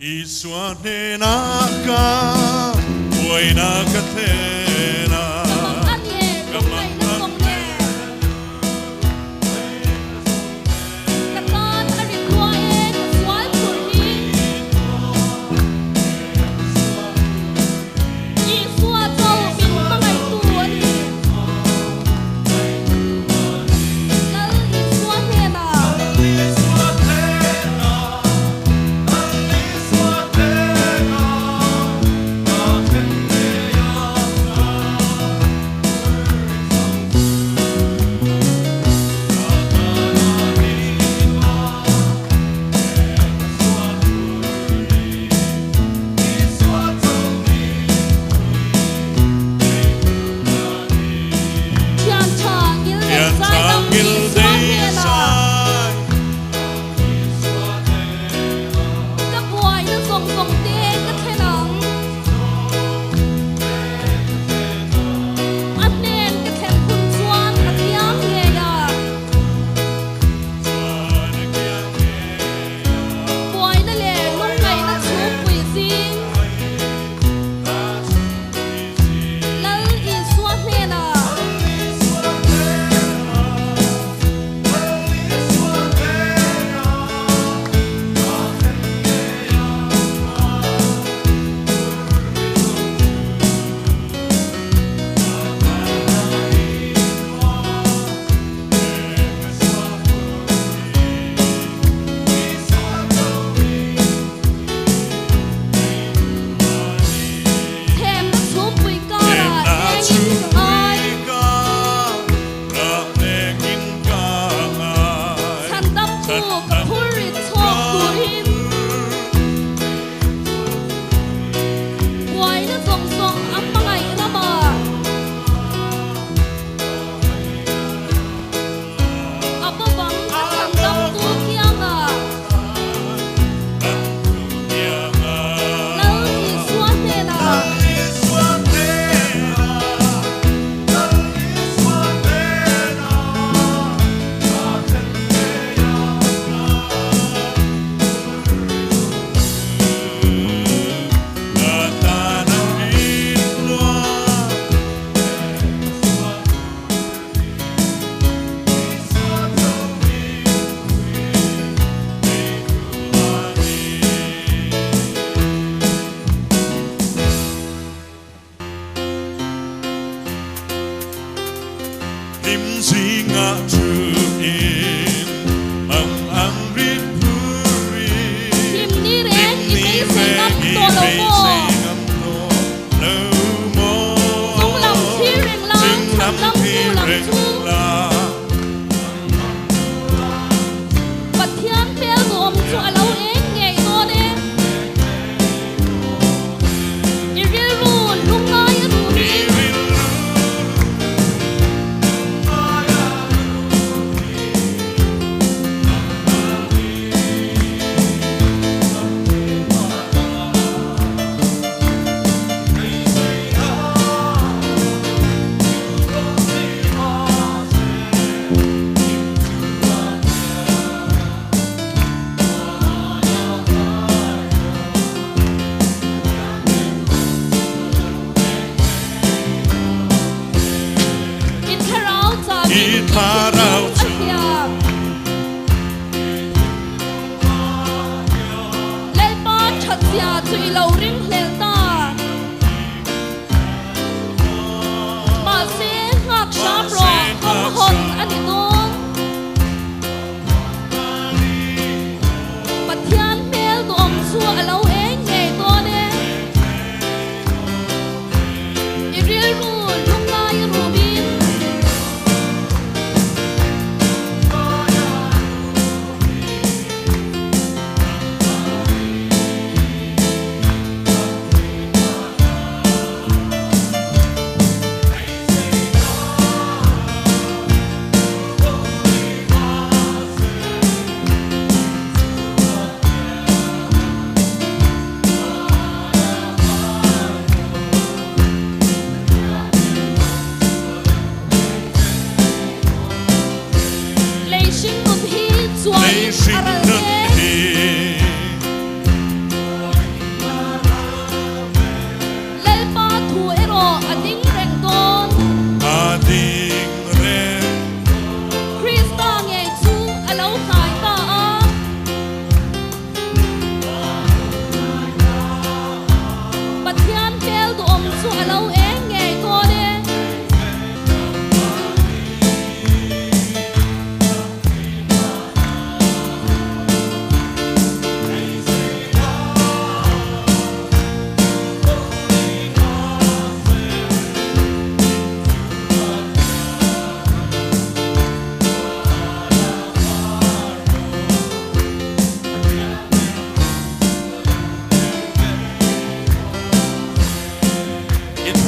Iswane naka, buhay na katena.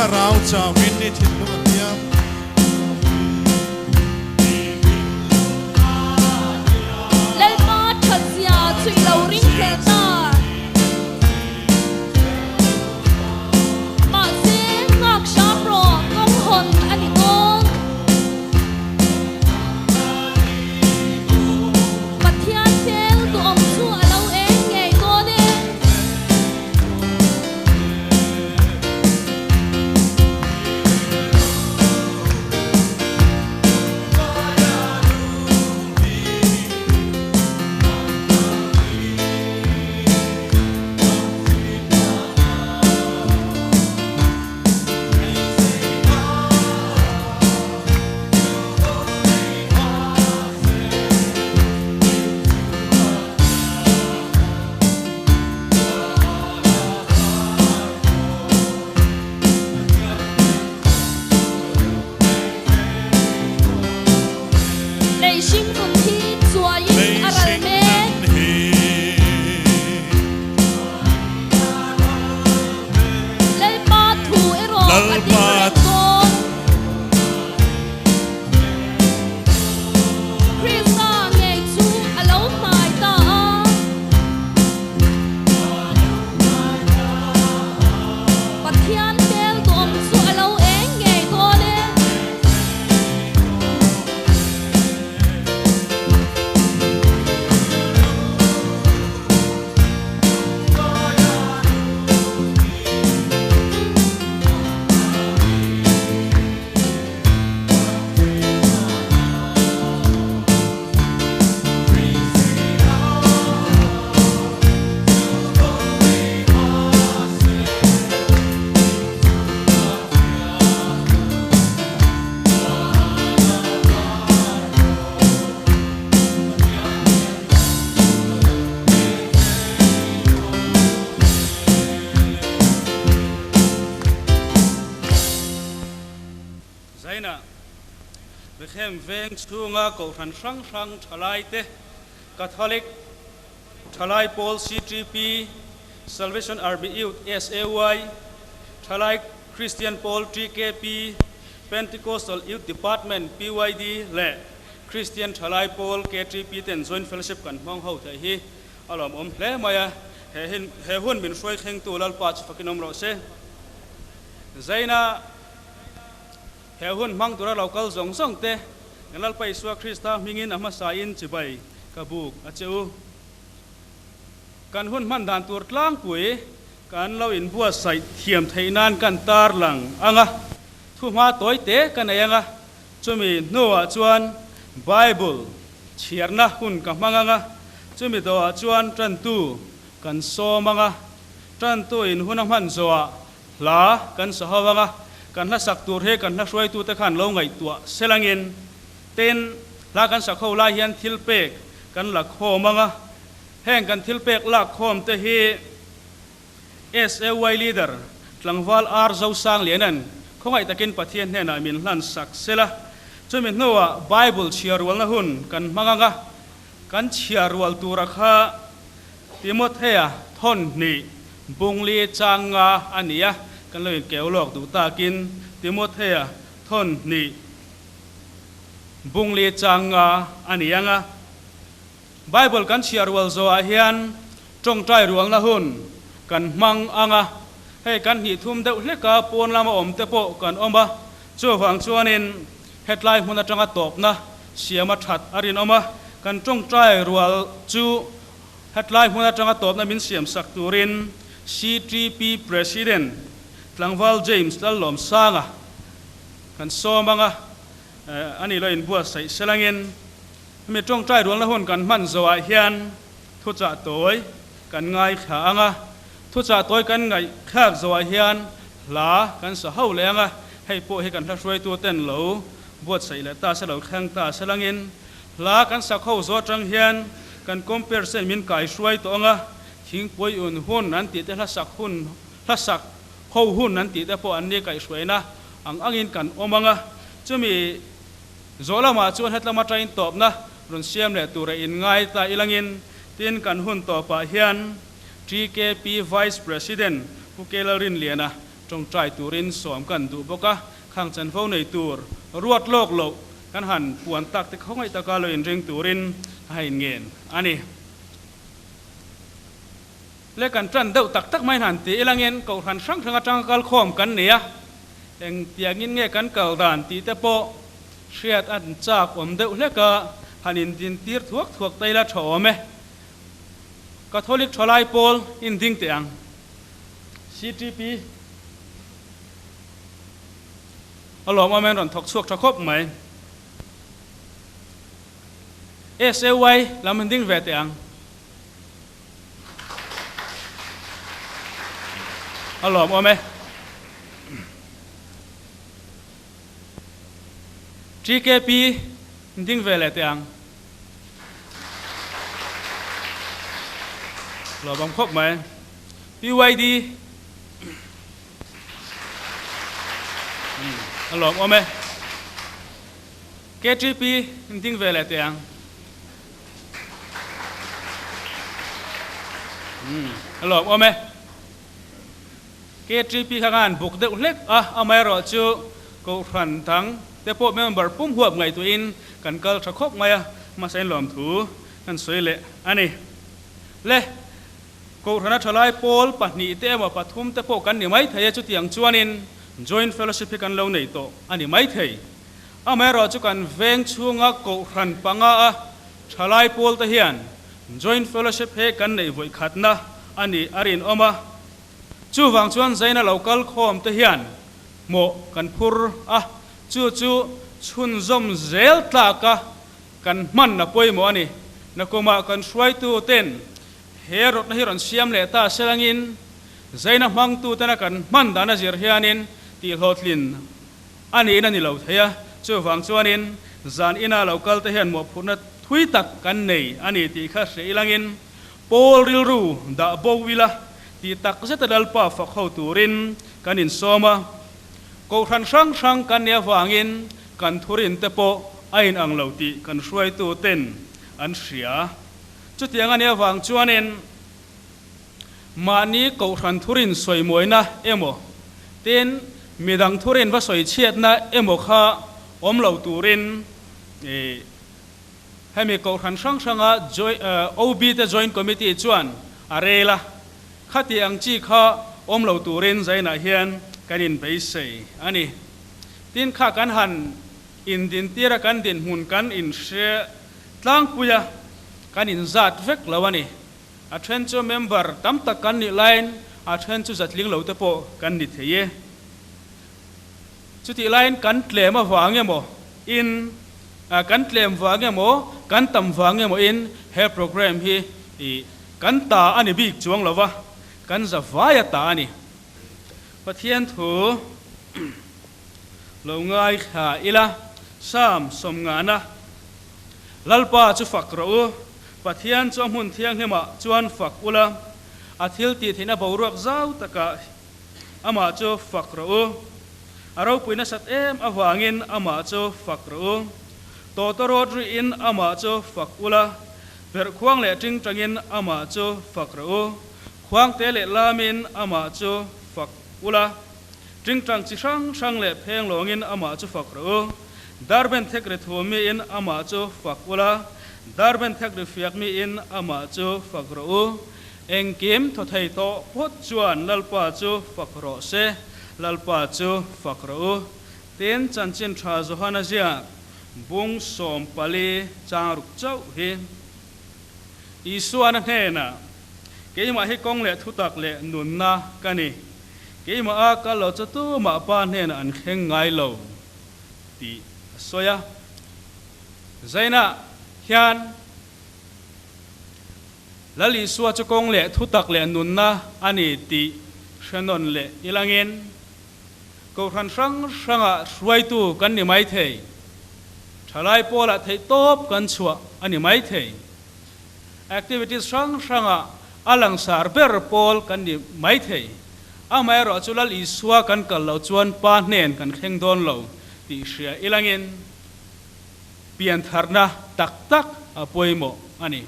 rau cha min ni thil lu nia lel ma that sia chui lo ring ke ta ma se ngak sha pro kong hon ani ong pathian tel tu om chu alo eng nge to ne Bethlehem Veng Kohhran Kohhran sang Thalai te Catholic Thalai Paul CTP Salvation Army Youth SAY Thalai Christian Paul TKP Pentecostal Youth Department PYD le Christian Thalai Paul KTP ten Joint Fellowship kan mong ho thai hi alom hle maya he hun min soi kheng tu lal pa fakinom ro se zaina he hun mang tura local zong song te ngalal pai suwa Krista mingin ama sain chibai kabuk acheu kan hun man dan tur tlang pui kan lo in bua sai thiam theinan kan tar lang anga thu ma toy te kan ayanga chumi noa chuan Bible chiarna hun ka manganga chumi do chuan tran tu kan so manga tran tu in hunam han zoa la kan sahawanga kan na sak tur he kan na soi tu te khan lo ngai tua selangin ten la kan sak ho la hian thil pek kan la kho manga heng kan thil pek la khom te hi SAY leader tlangwal ar zo sang lianan khongai takin pathian hena min hlan sak sela chumin nowa Bible chiarwal na hun kan manganga kan chiarwal tura kha Timothea thon ni bungli changa ania kan lo keolok du takin Timothea thon ni bungli changa anianga Bible kan chiarwal zo a hian trong trai ruang na hun kan mang anga hei kan hi thum deuh hleka pon lama om te po kan oma chu wang chuanin headline huna tanga top na siama that arin oma kan trong trai rual chu headline huna tanga top na min siam sak turin CTP president Tlangwal James lalom sanga kan somanga ani lo in bua sai selangin mi trong trai rual na hun kan man zo a hian thu cha toy kan ngai kha anga thu cha toy kan ngai khak zo a hian la kan sa ho lenga hei po he kan thla roi tu ten lo buat sai la ta sa lo khang ta selangin la kan sa kho zo tang hian kan comparison min kai roi to anga thing poi un hun an ti te hla sak ho hun an ti te po an ni kai roi na angin kan omanga chumi zolama chuan hetlama train top na run siam le tura in ngai ta ilangin tin kan hun to pa hian TKP Vice President Pukelarin liana จงใจตูรินสวมกันดูบกะข้างจันเฝ้าในตูรรวดโลกโลกกันหันปวนตักแต่เขาไม่ตะกาเลยริงตูรินให้เงินอันนี้และกันจันเดาตักไม่หันตีละเงินเก่าหันช่างทางจังกัลข่มกันเนี่ยเองเตียงินเงี้ยกันเก่าด่านตีแต่โปเชียดอันจากอมเดาและก็หันอินดินตีร์ทวกไตละโฉมกาทอลิกทลายโพลอินดิ้งเตียง CTP เอาหลอมว่าแม่นถกสวกตะคบไหม SAY ลำมันดิ้งเวทียงเอาหลอมว่าไหม GKP ดิ้งเวลทียงหลอมครบไหม BYD เอาหลอมว่าไหม KGP ดิ้งเวลทียงหลอกว่าไหมKGP ข้างานบุกเด็กเล็กเอาไม่รอจูกูขันทั้งแต่พวกเมมเบอร์ปุ่มหัวไงตัวอินกันเกลชะคบไงมาใส่หลอมถูกันสวยเละอันนี้เละกูขันทลายโพลปัจจุบันมาปัทุมแต่พวกกันนี่ไม่เทียจุดอย่างจวนิน Joint Fellowship กันเราในโตอันนี้ไม่เทียเอาไม่รอจูกันเวงชูงะกูขันปังทลายโพลตะเฮียนJoint Fellowship ให้กันในวัยขัดนะอันนี้อารินออกมาจู่วังชวนใจน่ะเราคัลคอมตะเฮียนโมกันพูรจู่ชุนจอมเซลตากะกันมันนะป่วยโมอันนี้นักก็มากันช่วยตัวเต้นเฮรถนะเฮรอนเสียมเลต้าเสลังอินใจน่ะมังตัวเต้นกันมันดานะเจียร์เฮียนินตีโหดลินอันนี้นั่นนี่เราเทียจู่วังชวนินจานอินาเราคัลตะเฮียนโมพูดทุยตักกันในอันนี้ที่ข้าเสียลังอินโพลริลรูดาโบวิลาที่ตักเสตดัลป้าฝักเข้าตูรินกันอินโซมากูทันช่างกันเนี่ยวางอินกันทุรินเตโปไอ้อังเหล่าตีกันช่วยตัวเต้นอันเสียจุดอย่างอันเนี่ยวางจวนอินมานี้กูทันทุรินสวยมวยนะเอโมเต้นมีดังทุรินว่าสวยเชียดนะเอโมข้าอมเหล่าตูรินให้มีกูทันช่างOB แต่ Joint Committee จวนอะไรล่ะข้าที่อังจีข้าอมเหล่าตูรินใจน่าเฮียนกันอินไปเสียอันนี้ดินข้ากันหันอินดินตีระกันดินหุ่นกันอินเชื่อตั้งปุยกันอินจัดเวกแล้ววันนี้อาเทนจูเมมเบอร์ตั้มตะกันนี่ไลน์อาเทนจูจัดลิงเหล่าเตโปกันดิเทียจุดที่ไลน์กันเตลมาฟังเงี้ยโมอินกันเตลมฟังเงี้ยโมกันตั้มฟังเงี้ยโมอินเฮลโปรแกรมฮีกันตาอันนี้บิ๊กจวงแล้ววะกันจะฟ้ายตาอันนี้พระเทียนถูเราง่ายขาอีละสามสมงานนะลัลปาจุฝักรู้พระเทียนจอมหุ่นเทียงเฮมาจวนฝักอุละอาทิลตีที่น่าบรวกเจ้าตะกะอามาจูฝักรู้เราปุยนัสเอ็มอาวางินอามาจูฝักรู้โตโตโรดรีอินอามาจูฝักอุละเปิดควงเละจิงจังินอามาจูฝักรู้ควงเตเลลามินอามาจูฝักอุละจิงจังจิช่างเละเพลงหลงินอามาจูฝักรู้ดาร์เบนเทกเรทัวมีอินอามาจูฝักอุละดาร์เบนเทกเรฟิกมีอินอามาจูฝักรู้เองกิมทศไทยโตพุทธจวนลัลปาจูฝักรู้เซลัลปาจูฝักรู้เตียนจันจินทราจุฮานาเจียบุงสมปลีจางรุกเจ้าเฮอีส่วนนั้นน่ะเกี่ยมาให้กองเละทุตักเละหนุนนะกันนี่เกี่ยมาอาการเราจะตู้มาบ้านเนี่ยอันแข็งไงเราตีสวยใจน่ะเฮียนแล้วลีส่วนจะกองเละทุตักเละหนุนนะอันนี้ตีเชนนเละอีหลังเงินกูทันช่างช่วยตู้กันนี่ไม่เทยทลายโพละเทยตบกันชัวอันนี้ไม่เทยactivities ช่างอลังสารเบอร์โพลกันดิไม่เทยไม่รอจุลลีสัวกันกันเราจวนปานเนนกันแข่งโดนเราที่เสียอีหลังเงินเปลี่ยนทาร์นะตักป่วยโมอันนี้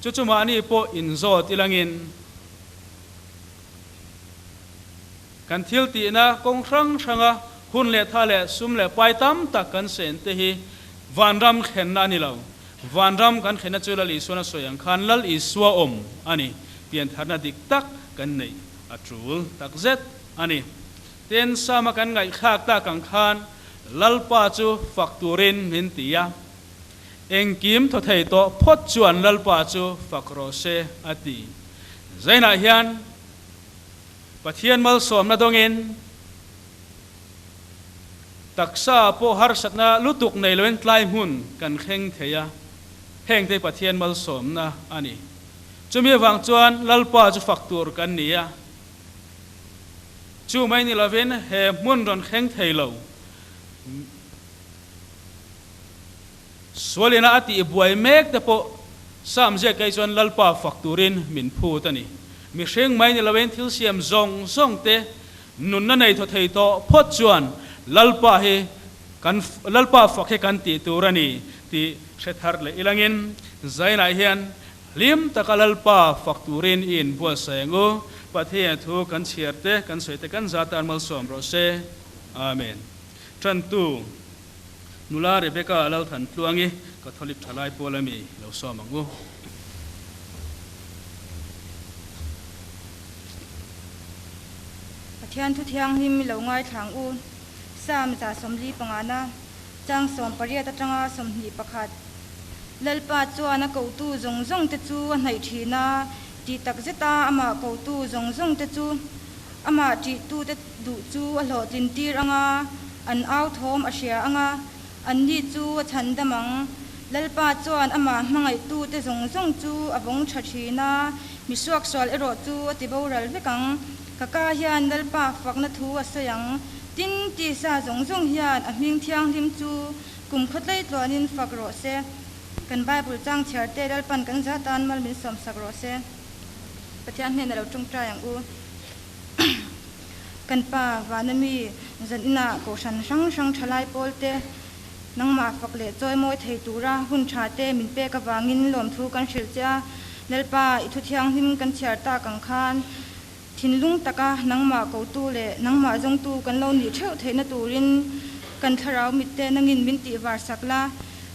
จุมาอันนี้พออินโซติลังเงิน kan thil ti na kong rang ranga hun le tha le sum le pai tam tak kan sen te hi vanram khen na ni lo vanram kan khena chula li sona soyang khan lal iswa ani pian tharna dik tak kan nei atrul tak zet ani ten sama kan ngai khak ta kang khan lalpa chu fakturin min tia engkim tho thei to phot chuan lalpa chu fakro se ati zaina hian pathian mal som na dongin taksa po har satna lutuk nei loin tlai hun kan kheng theya heng te pathian mal som na ani chumi wang chuan lalpa chu faktur kan nia chu mai ni loven he mun ron kheng theilo swalina ati buai mek te po sam je kai chuan lalpa fakturin min phu tani mi hreng mai ni loven thil siam zong te nun na nei tho thei to phot chuan lalpa he kan lalpa fak he kan ti turani ti shethar le ilangin zaina hian lim takalalpa fakturin in bua sengo pathian thu kan chiarte kan soite kan zatan mal som ro se amen tran tu nula rebeka lal than tluangi catholic thalai polami lo somangu pathian thu thiang him lo ngai thang u sam za somli pangana chang som pariat atanga somni pakhat lalpa chuana ko tu zong te chu hnai thina ti tak zeta ama ko tu zong te chu ama ti tu te du chu a lo tin tir anga an au thom a sia anga an ni chu chan damang lalpa chuan ama mangai tu te zong chu avong thina mi suak sol ero chu ti boral vekang kaka hian lalpa fakna thu asayang tin ti sa zong hian a ming thiang lim chu kum khotlai tlonin fakro se kan bible chang charte dal pan kan za tan mal min som sakro se pathian ne lo tung tra yang u kan pa wanami zan ina ko san sang thalai polte nangma fakle choi moi thei tura hun tha te min pe ka wangin lom thu kan shil cha lalpa ithu thiang him kan charta kang khan thinlung taka nangma ko tu le nangma jong tu kan lo ni theu theina turin kan tharau mitte nangin min ti war sakla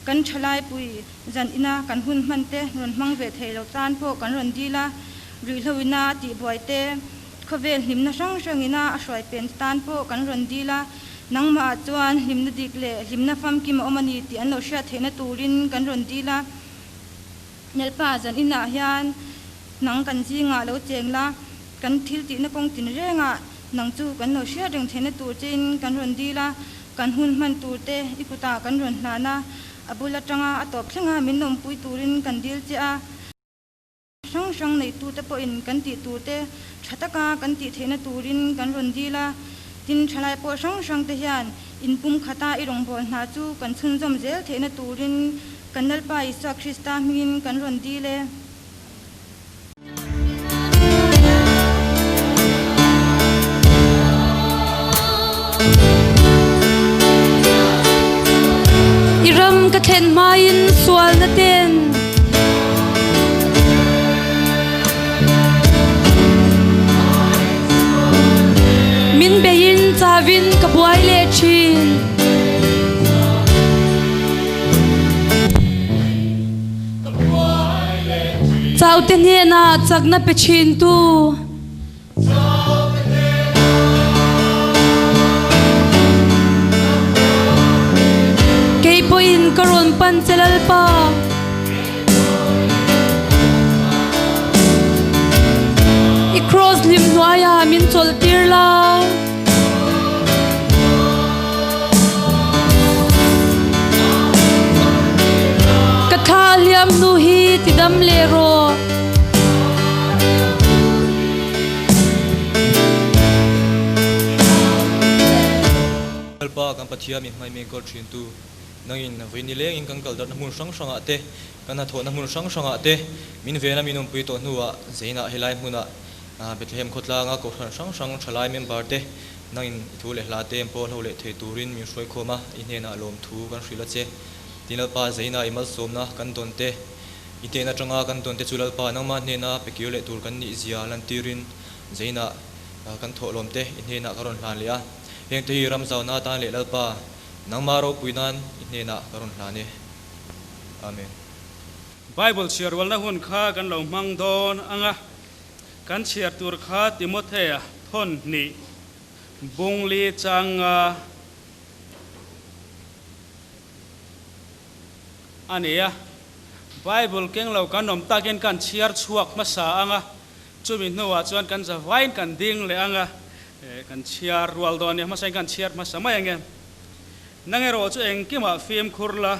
kan thalai pui zan ina kan hun mante ron mang ve theilo tan pho kan ron dila ri hloina ti boite khovel himna sang ina a hroi pen tan pho kan ron dila nangma chuan himna dikle himna fam ki ma omani ti an lo sha theina turin kan ron dila nelpa zan ina hian nang kan jinga lo chengla kan thil ti na kong tin renga nang chu kan lo sha reng theina tur chin kan ron dila kan hun man tur te ikuta kan ron hlana abula tanga atop thlenga min nom pui turin kan dil cha sang nei tu te po in kan ti tu te thataka kan ti theina turin kan ron dila tin thalai po sang te hian in pum khata irong bol na chu kan chun jom zel theina turin kan nalpa isa krista min kan ron dile iram ka thlen main sual na ten min bein chawin ka buai le thin chau te ne na chakna pe thin tu in karon pan chelal pa I cross lim noya min chol tirla kathaliam nu hi tidam le ro alpa kan pathia mi mai me ko thin tu nangin vinile in kan kal dar namun sang ate kan tho namun sang ate min vena minum pui to nuwa zeina helai muna Bethlehem Kohhran nga Kohhran sang thalai member te nangin thu le hla te pol ho le the turin mi soi khoma inena lom thu kan hrila che tinal pa zeina imal somna kan ton te itena tanga kan ton te chulal pa nangma nena pekir le tur kan ni zia lan tirin zeina kan tho lom te in he na karon hlan le a heng te hi ram zau na ta le lalpa nangmaro puinan in he na karon hlan ni amen Bible share wal na hun kha kan lo mang don anga kan share tur kha Timothea thon ni bungli changa ania Bible keng lo kan nom takin kan share chuak ma sa anga chumi nowa chuan kan za vain kan ding le anga kan share rual don ya ma sai kan share ma sa mai ange nangero chu eng kima film khurla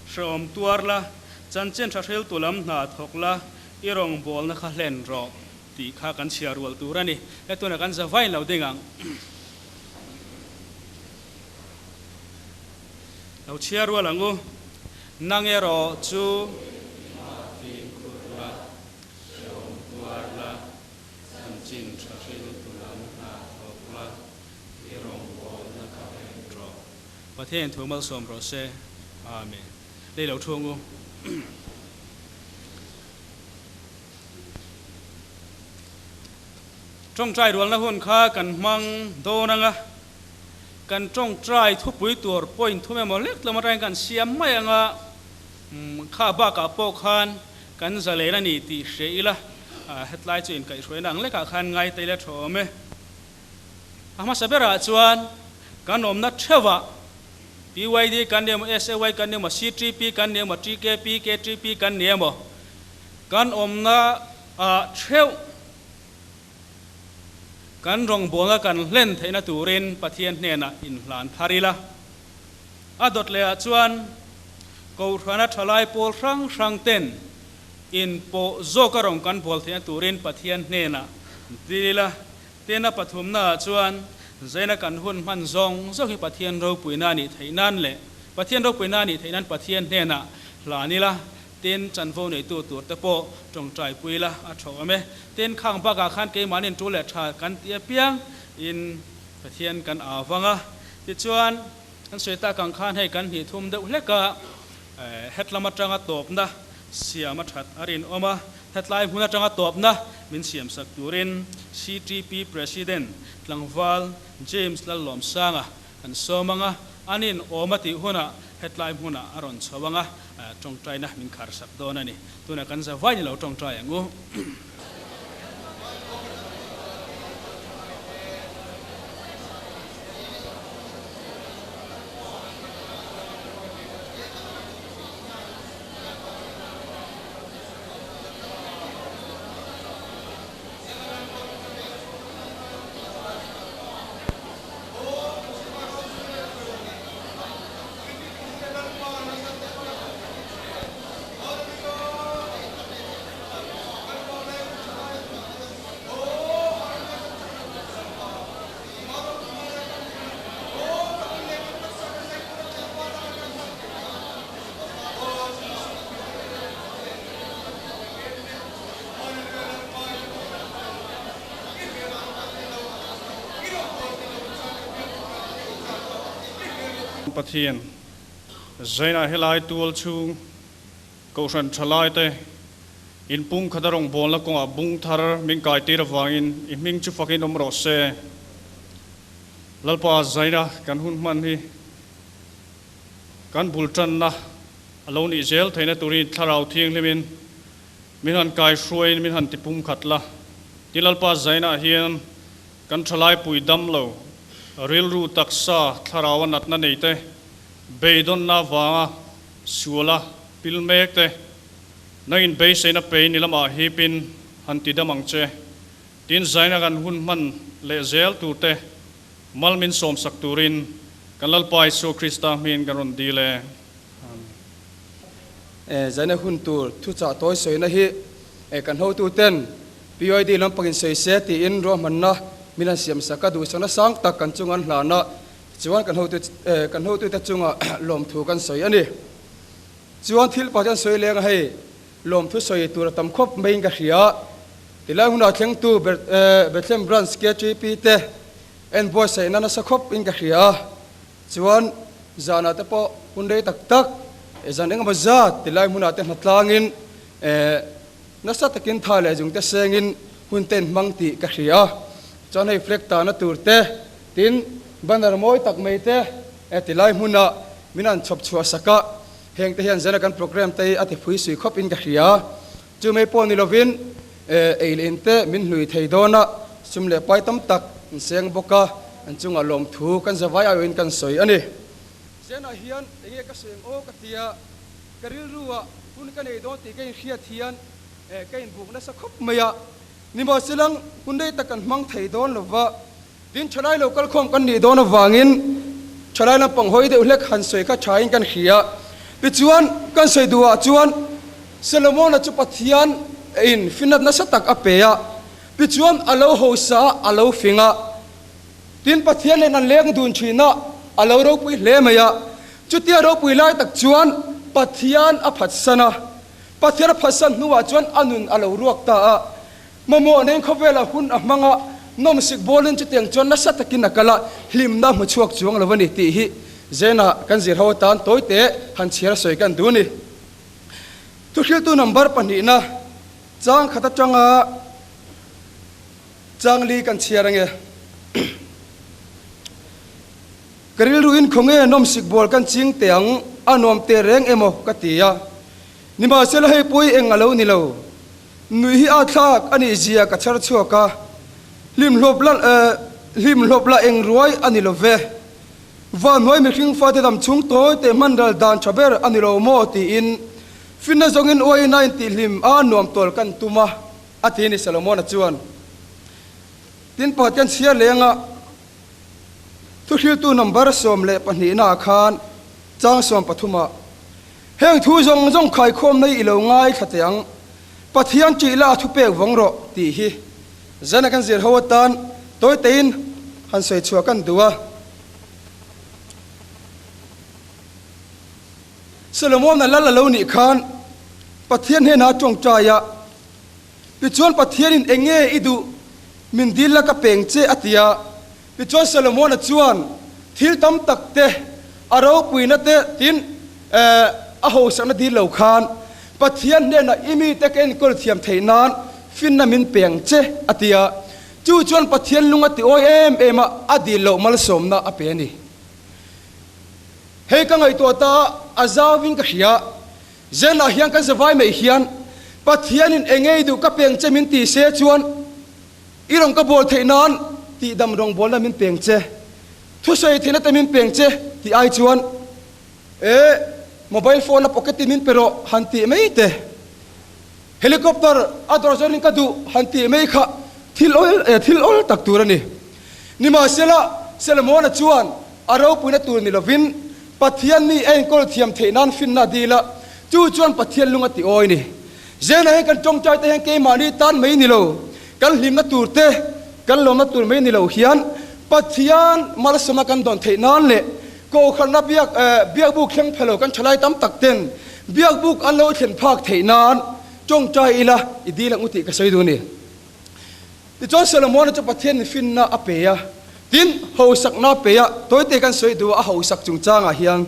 shom tuarla Chanchen Trashel Tulam na Thokla Irong Bol na Khalen Ro Ti Kha kan share wal turani etuna kan za vai lo dingang lo share wal angu nangero chu Chanchen Trashel Tulam na Thokla Irong Bol na Khalen Ro Pathen thumal som ro se amen le lo thungu trong trai rual na hun kha kan mang do nanga kan trong trai thu pui tur point thu me molek lama rai kan siam mai anga kha ba ka po khan kan zale na ni ti sheila headline chu in kai roi nang le ka khan ngai te le thome ama sabera chuan kan om na thewa PYD kan nemo SAY kan nemo C3P kan nemo TKP K3P kan nemo kan omna theu kan rong bola kan len theina turin pathian nena in hlan tharila adot le chuan Kohhran Thalai pol rang ten in po zo ka rong kan bol theina turin pathian nena dilila tena pathumna chuan zaina kan hun man zong zo hi pathian ro puina ni theinan le pathian ro puina ni theinan pathian hena hlanila ten chanvo nei tu tur te po tong trai puila a thome ten khang ba ka khan ke manin tu le tha kan tia piang in pathian kan awanga ti chuan an soita kang khan hei kan hi thum de leka hetlama tanga top na siama that arin oma hetlai huna tanga top na min siam sak turin C3P president tlangwal James lalom sanga an somanga anin omati huna headline huna aron chawanga tong trai na min khar sak donani tuna kan za vai lo tong trai angu Pathian zaina helai tual chu Kohhran Thalai te in pung khadarong bol la ko bung thar min kai tir wangin in ming chu fakin om ro se lalpa zaina kan hun man hi kan bultan na alone Israel thaina turin tharau thiang lemin min han kai shruain min han ti pum khatla tilalpa zaina hian kan Thalai pui dam lo ril ru taksa tharawan natna neite beidon na wanga suala pilmek te nangin be seina pe nilama hipin hanti damang che tin zaina kan hun man le zel tu te malmin som sak turin kanlal pai so Krista min garon dile zaina hun tur thu cha toy soina hi kan ho tu ten PYD lam pagin sei se ti in ro manna milan siam saka du sona sang tak kan chungan hlana chuan kan ho tu ta chunga lom thu kan soi ani chuan thil pa jan soi leng hei lom thu soi tur tam khop main ka hria tilai huna thleng tu Bethlehem branch K3P te en boy sai nana sa khop in ka hria chuan zana te po hundei tak tak zan eng baza tilai huna te hnatlangin nasa takin thale jung te sengin hun ten mang ti ka hria cho nên flex ta nó tur te tin banner moi tak mei te etilai huna minan chop chua saka heng te hian zena kan program te ati phui sui khop in ka hria chu mei pon ni lovin eilin te min hlui thei dona sumle pai tam tak seng boka an chunga lom thu kan zawai a in kan soi ani zena hian enge ka seng o ka tia karil ruwa kun kan ei don ti kai hria thian kain buk na sa khop maya ni mo silang kun dei takan mang thei don lova din chalai local khom kan ni don awangin chalai na pang hoi de ulek han soi ka thain kan hria pi chuan kan soi duwa chuan Solomon chu pathian in finat na satak apeya pi chuan alo hosa alo finga tin pathian le nan leng dun thina alo ro pui hle maya chutia ro pui lai tak chuan pathian a phatsana pathian a phatsan nuwa chuan anun alo ruak ta a momo nen khowela hun a manga nom sik bolin chutiang chuan na satakin akala hlimna mu chuak chuang lawani ti hi zena kan zir ho tan toite han chhira soi kan duni tu khil tu number pani na chang khata changa changli kan chiarange karil ruin khonge nom sik bol kan ching teang anom te reng emo katia nima sel hei pui engalo ni lo nui hi a thak ani zia ka char chuaka lim lopla eng ruai ani lo ve van noi mi khing fa te dam chung toy te mandal dan chaber ani lo mo ti in finna zongin oi 90 lim a nuam tol kan tuma athini Solomon chuan tin pathian sia lenga tu khil tu number som le pani na khan chang som pathuma heng thu zong khai khom nei ilo ngai khatyang pathian chi la thu pek wangro ti hi zana kan zir hawatan toy tein han soi chua kan duwa Solomon na lala lo ni khan pathian he na tong chaya pi chuan pathian in enge idu min dil la ka peng che atia pi chuan Solomon chuan thil tam tak te aro puina te tin a ho sang di lo khan pathian ne na imi te ken kol thiam theinan fin na min peng che atia chu chuan pathian lunga ti oi em adi lo mal som na apeni hei ka ngai to ta azawin ka hia zena hian kan zawai mai hian pathian in engei du ka peng che min ti se chuan irong ka bol theinan ti dam rong bol na min peng che thu sei thina ta min peng che ti ai chuan mobile phone na pocket min pero hanti mai te helicopter ador zonin ka du hanti mai kha thil ol tak turani nima sela Solomon chuan aro puina tur ni lovin pathian ni en kol thiam theinan finna dila chu chuan pathian lunga ti oi ni zena he kan chong chai te he ke mani tan mai ni lo kan hlimna tur te kan lomna tur mai ni lo hian pathian mal soma kan don theinan le Kohhran na biak buk kheng phelo kan chalai tam tak ten biak buk an lo thlen phak theinan chong chai ila idila nguti ka soi du ni ti chon Solomon chu pathian ni finna apeya tin ho sak na peya toy te kan soi du a ho sak chung changa hian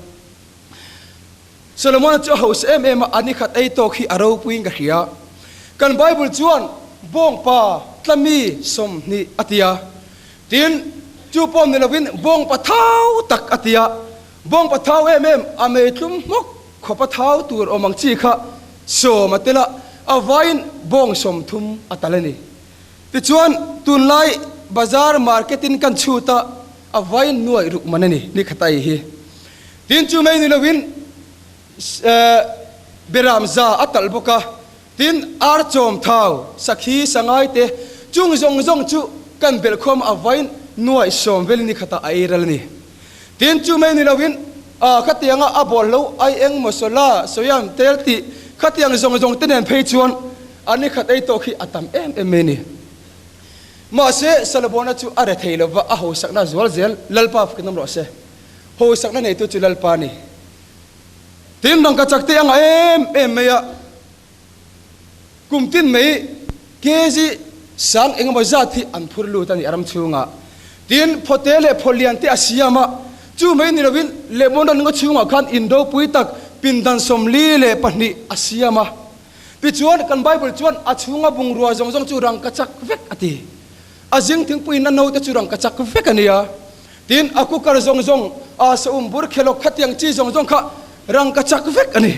Solomon chu ho se em ani khat ei to khi aro puing ka hria kan Bible chuan bong pa tlami som ni atia tin chu pom ni lovin bong pa thau tak atia bong pa thau ame tlum mok kho pa thau tur omang chi kha so matela avain bong som thum atalani ti chuan tun lai bazar marketing kan chuta avain nuai ruk manani ni khatai hi tin chu mai ni lovin beramza atal boka tin ar chom thau sakhi sangai te chung zong chu kan bel khom avain nuai som velini khata airal ni tin chu mai ni lovin khatianga abol lo ai eng mosola soyam telti khatiang zong tenen phei chuan ani khatai to khi atam em ni ma se Solomon chu are theilo wa a ho sakna zwal zel lalpa fkinam ro se ho sakna nei tu chu lalpa ni tin dong ka chakte ang em meya kumtin mei keji sang engma zathi an phurlu tani aram chunga tin photele pholian te asiama chu mei ni lovin lemon ngo chunga khan indo pui tak pindan somli le pani asiama pi chuan kan Bible chuan achunga bungrua zong chu rang ka chak vek ati azing thing pui na no te churang ka chak vek ania tin aku kar zong zong a sa bur khelok khatiang chi zong zong kha rang ka chak vek ani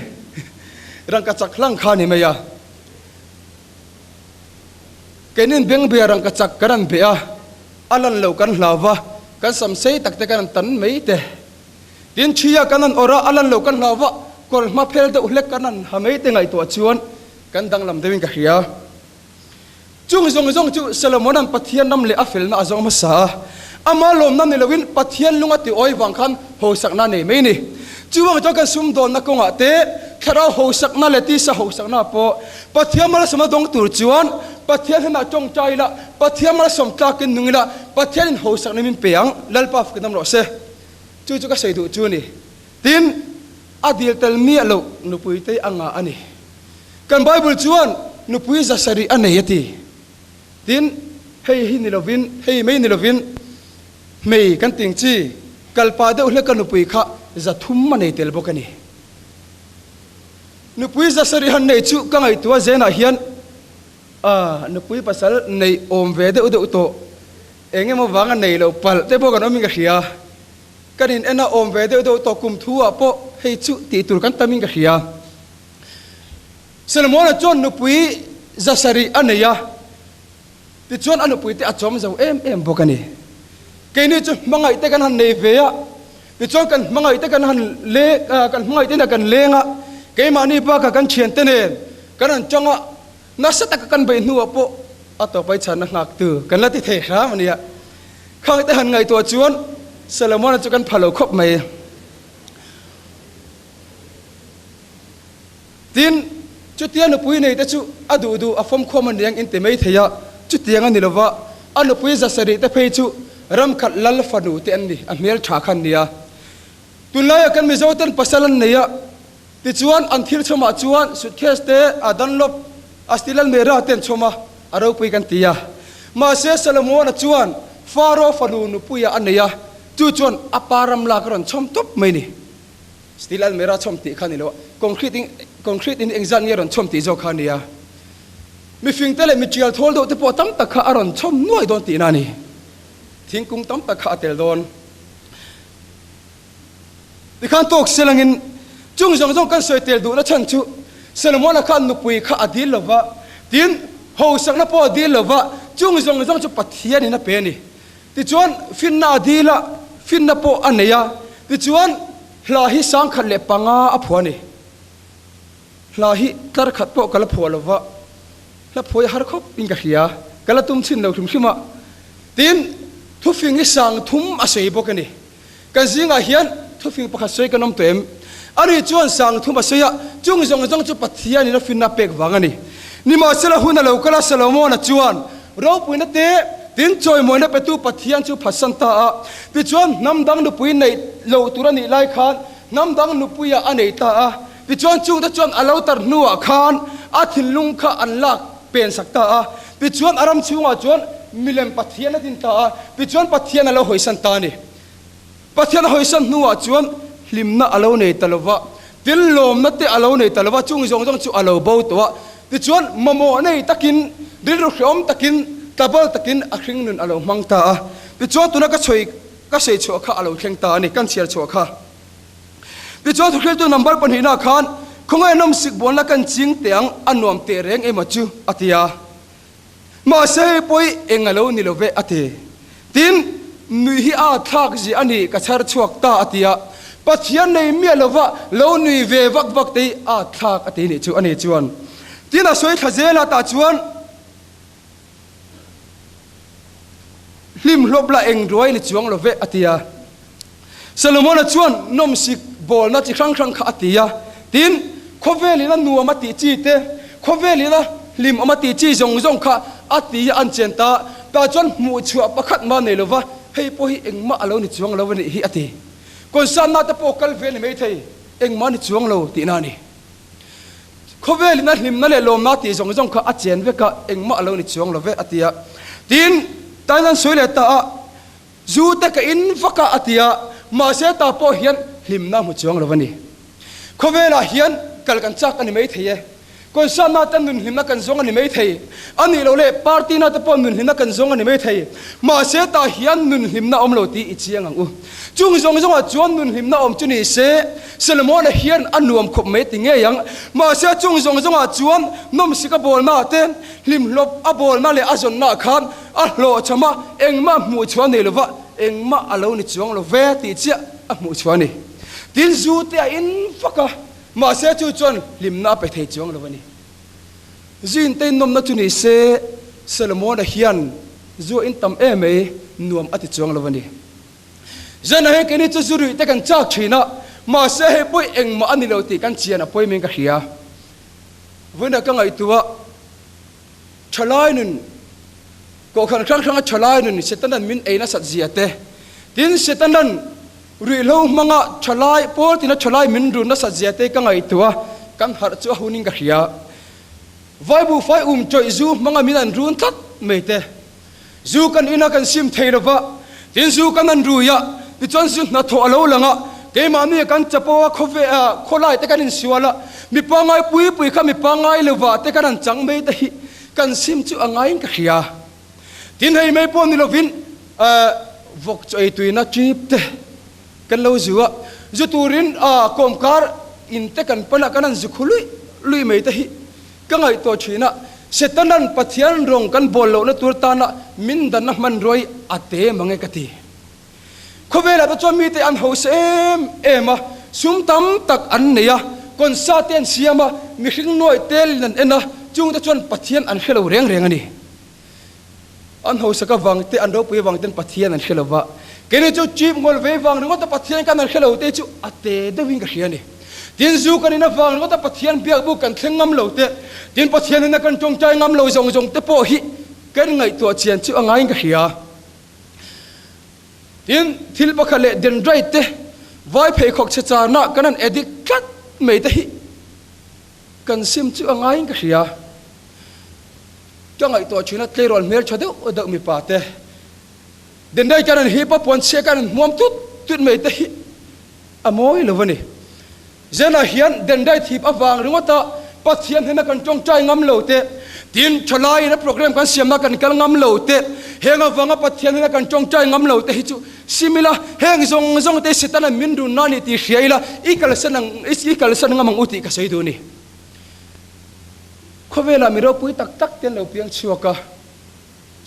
rang ka chak lang kha ni meya kenin beng be rang ka chak karan be a alan lo kan hlawa kan sam sei tak te kan tan mei te tin chia kanan ora alan lo kan hlawa kol ma phel de ulek kanan hamei te ngai to chuan kan dang lam dewin ka hia chung zong zong chu Solomon an pathian nam le afel na azong ma sa ama lom nam ni lowin pathian lunga ti oi wang khan ho sak na nei mei ni chuwang to kan sum don na konga te khara ho sak na le ti sa ho sak na po pathian mala sama dong tur chuan pathian na chong chai la pathian mala som ta kin nungila pathian ho sak na min peang lalpa f kinam ro se chu chu ka sei du chu ni tin adil tel mi lo nu pui te anga ani kan bible chuan nu pui za sari ane yati tin hei hi ni lovin hei mei ni lovin mei kan ting chi kalpa de ule kan nu pui kha za thum ma nei tel bokani nu pui za sari han nei chu ka ngai tua zena hian nu pui pasal nei om ve de udo to enge mo wanga nei lo pal te bo kan omi ka hia kanin ena om ve de udo to kum thua po hei chu ti tur kan tamin ka hia Solomon chon nu pui za sari aneya ti chon anu pui te achom zo em bokani keini chu mangai te kan han nei ve ya ti chon kan mangai te kan han le kan mangai te na kan lenga ke mani pa ka kan chien te ne kan an chonga na sa ta kan bai nu apo ato pai chan na ngak tu kan la ti the ra mania khang te han ngai to chuan Solomon chu kan phalo khop mai tin chu tian nu pui nei te chu adu du afom khoman yang in te mai theya chu tianga ni lova anu pui za sari te phei chu ram khat lal fanu te an ni a mel tha khan nia tunlaya kan mi zoten pasalan neya ti chuan an thil choma chuan suitcase te adan lop astilal mera ten choma aro pui kan tia ma se Solomon chuan faro fanu nu puya aneya chu chuan aparam la karon chom top mai ni stilal mera chom ti khani lo concrete in exam yeron chom ti zo khania mi fing tele mi chial thol do te po tam ta kha aron chom noi don ti na ni thingkung tam ta kha tel don ti khan tok selangin chung jong jong kan soi tel du na chan chu Solomon khan nu pui kha adil lova tin ho sak na po adil lova chung jong jong chu pathian ni na pe ni ti chuan fin na adila fin na po aneya ti chuan hla hi sang khat le panga a phuani hla hi tar khat po kala phulova la phoi har khop in ka hia kala tum chin lo thum khima tin thu fing hi sang thum a sei bokani kan zinga hian thu fing pakha sei kanom tem ari chuan sang thum a seya chung jong jong chu pathian ni na fin na pek wangani ni ma sela huna lo kala Solomon a chuan ro puina te tin choi moina petu pathian chu phasan ta a ti chuan namdang nu pui nei lo turani lai khan namdang nu puya anei ta a ti chuan chung ta chuan alo tar nuwa khan a thilung kha anlak pen sakta a ti chuan aram chunga chuan milem pathian a tin ta a ti chuan pathian alo hoisan ta ni pathian hoisan nuwa chuan limna alo nei talova til lom na te alo nei talova chung jong jong chu alo bo to a ti chuan mamo nei takin dil ro khom takin tabal takin akhring nun alo mangta a ti chuan tuna ka choi ka sei chu kha alo thleng ta ni kan chiar chu kha ti chuan thu khel tu number pan hina khan khongai nom sik bon la kan ching teang anuam te reng e machu atia ma sei poi engalo ni love ate tin nui hi a thak ji ani ka char chuak ta atia pathian nei mi lova lo nui ve vak vak te a thak ate ni chu ani chuan tin a soi thazela ta chuan lim hlopla eng roi ni chuang love atia Solomon chuan nom sik bol na chi khang khang kha atia tin khoveli na nuama ti chi te khoveli na lim ama ti chi zong zong kha ati an chen ta ta chuan mu chua pakhat ma nei lova hei po hi engma alo ni chuang lo ni hi ati kon san na ta po kal ve ni mei thei engma ni chuang lo ti na ni khoveli na lim na le lom na ti zong zong kha a chen ve ka engma alo ni chuang lo ve atia tin tainan soile ta a zu ta ka in vaka atia ma se ta po hian lim na mu chuang lo ni khovela hian kal kan chak ani mei thei คนสานาตันนุนหิมนักกันซงอันนี้ไม่ไทยอันนี้เราเล่ปาร์ตี้นาตะปอนนุนหิมนักกันซงอันนี้ไม่ไทยมาเสตาเฮียนนุนหิมนาอมโลตีอิจิยังอูจุงซงว่าจวนนุนหิมนาอมจุนี่เสเซลโมนเฮียนอันนวมขบไม่ติงเงยังมาเสจุงซงว่าจวนนมสิกบอลมาเต้นลิมลบอบอลมาเลอาจนนาคานอัลโลชมาเอ็งมาหมู่ชวนนี่เลวะเอ็งมาอโลนิจวงโลเวติเจียหมู่ชวนนี่ดินจูเตอินฟักมาเสจุจวนลิมนาไปเทจวงโลวนี่จีนเต้นนมนัจุนี่เสเซลโมนเฮียนจูอินตัมเอเมนวมอติจวงโลวนี่เจนให้กันนี่จะจุรุยแต่กันจากชีนะมาเสให้ป่วยเองมาอันนี้เราตีกันเชียนะป่วยมิงกะเฮียวันนั้นก็ไงตัวชลายนึงก็ครั้งชลายนึงเสตันนั้นมินเอนะสัตเจียเตดินเสตันนั้นรีโลมังะชลายพอที่นั่นชลายมินรุนนะสัตเจียเตก็ไงตัวกันหาจัวหุนิงกะเฮียไฟบุไฟจอยจูมังะมินันรุนทัดไม่เตจูกันอินากันซิมเทระวะดินจูกันนั้นรู้ยะดิจอนจูนัทโตอโลลังะเกมานี่กันจะพอว่าโคไลแต่กันอินสิวละมีปังไงปุยข้ามีปังไงเลวะแต่กันนั้นจังไม่ได้กันซิมจูอังไงกะเฮียดินให้ไม่พอนี่เราวินวกจอยตุยนัดจีบเตกันเราจูอะจูตูรินคอมคาร์อินแต่กันปนักกันนั้นจูคุลุยไม่ได้ก็ไงตัวชีนะเสตันนั้นปัทยันรงกันบอลโลนตัวตานะมินดันนักมันรวยอัตเตมังเอกตีเขาเวลาตัวจอมีแต่อันหัวเซมมาซุ่มตั้มตักอันเนี่ยคนซาเตียนเสียมามีขิงน้อยเตลนั่นเองนะจุงตัวจอนปัทยันอันเขลวเรียงอันนี้อันหัวสกัดวังเตอันเราไปวังเตนปัทยันอันเขลวะเกณฑ์จูจีบงอลเววังนึกว่าตัวปัทยันกันอันเขลวเตจูอัตเตเดวิงกันเฮียนี่ดินจูกันนี่นะฟังว่าแต่ปัทยันเบียกบุกันเข่งงำเหลวเตดินปัทยันนี่นะกันจงใจงำเหลวจงเตโปหิกันไงตัวเชียนชื่ออะไรกันเฮียดินทิลปะขะเลดินไรเตไว้เพย์ขอกเชจานะกันนั่นเอดิกัดไม่ได้หิกันซิมชื่ออะไรกันเฮียจังไงตัวชีนัดเลรอนเมลชดเดอเดมีปาเตดินได้กันนั่นฮิปปอนเชกันมวมตุดไม่ได้หิอโมยเลวนี่เจน่าเฮียนเดินได้ทีบอวางหรือว่าตาปัทยันให้นักกันจงใจงำเหลวเตดินชลายนะโปรแกรมการเสียมนักกันงำเหลวเตเฮงอวังปัทยันให้นักกันจงใจงำเหลวเตฮิจูซิมิลาเฮงจงเตสิตันมินดูนานิตีเขียละอีกาลสันงมังอุติกษัยดูนี่ข้าเวลามีเราปุยตักเตียนเหลวเพียงชัวกะ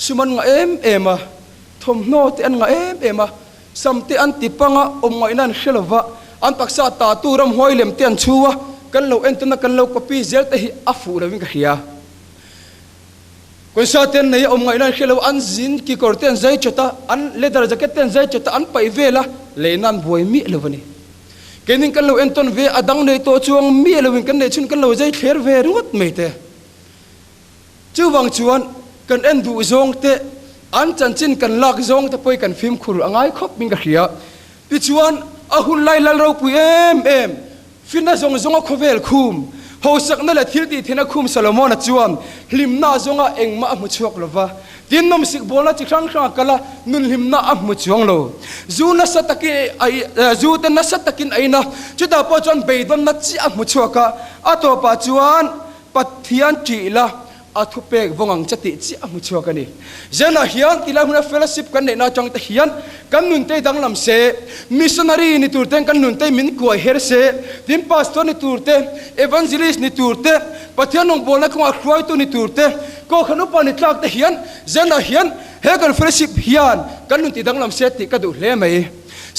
สุมันงเอ็มทมโนเตียนงเอ็มสัมเตอันติปังอมไงนั่นเขลวะอันปักษาตาตูรำห้อยเล่มเตียนชัวกันเราเอ็นตุนักกันเราปปีเจลเตหิอัฟูเราวิ่งกันเฮียคนชาเตียนในอมไงนั่นเขลวอันจินกิกอร์เตียนใจจุดตาอันเลดาร์จักเตียนใจจุดตาอันไปเวล่ะเลนันบวยมีเลวนี่เกนิ่งกันเราเอ็นตุนเวอดังในตัวช่วงมีเลวิงกันในชุนกันเราใจเคลียร์เวรุดไม่เตจู่วังชวนกันเอ็นดูจงเตอันจันจินกันลักจงแต่ไปกันฟิล์มขุรุอังไงครบมิงกันเฮียพิจวนอาหุนไล่ลเราปุยฟินน่าจงขเวลคุมหัวสักนั่นแหละทิลตีที่นักคุมซาโลมอนจวนลิมน่าจงเองมามุชวกลวะดินนมสิกบอลจิครั้งกันละนุนลิมน่ามุชวงโลจูนัสตะกิไอจูเตนัสตะกินไอนะจุดาปจวนเบดอนนัดจีมุชวกะอัตโตปจวนปัทยันจีละอัทุเปกวงังจัติจีมุชวกันนี่เจน่าเฮียนที่เราเนี่ยเฟลสิบกันเนี่ยน่าจังแต่เฮียนกันนุนเตดังลำเสมิชชันนารีนี่ตูร์เตกันนุนเตมินกวยเฮร์เสดินพาสตอร์นี่ตูร์เตเอวานเจลิสนี่ตูร์เตปัทยันนงบอลนักว่าครอยตัวนี่ตูร์เตก็ขนุปานิตลักแต่เฮียนเจน่าเฮียนเฮกันเฟลสิบเฮียนกันนุนที่ดังลำเสติกระดูเล่ไหม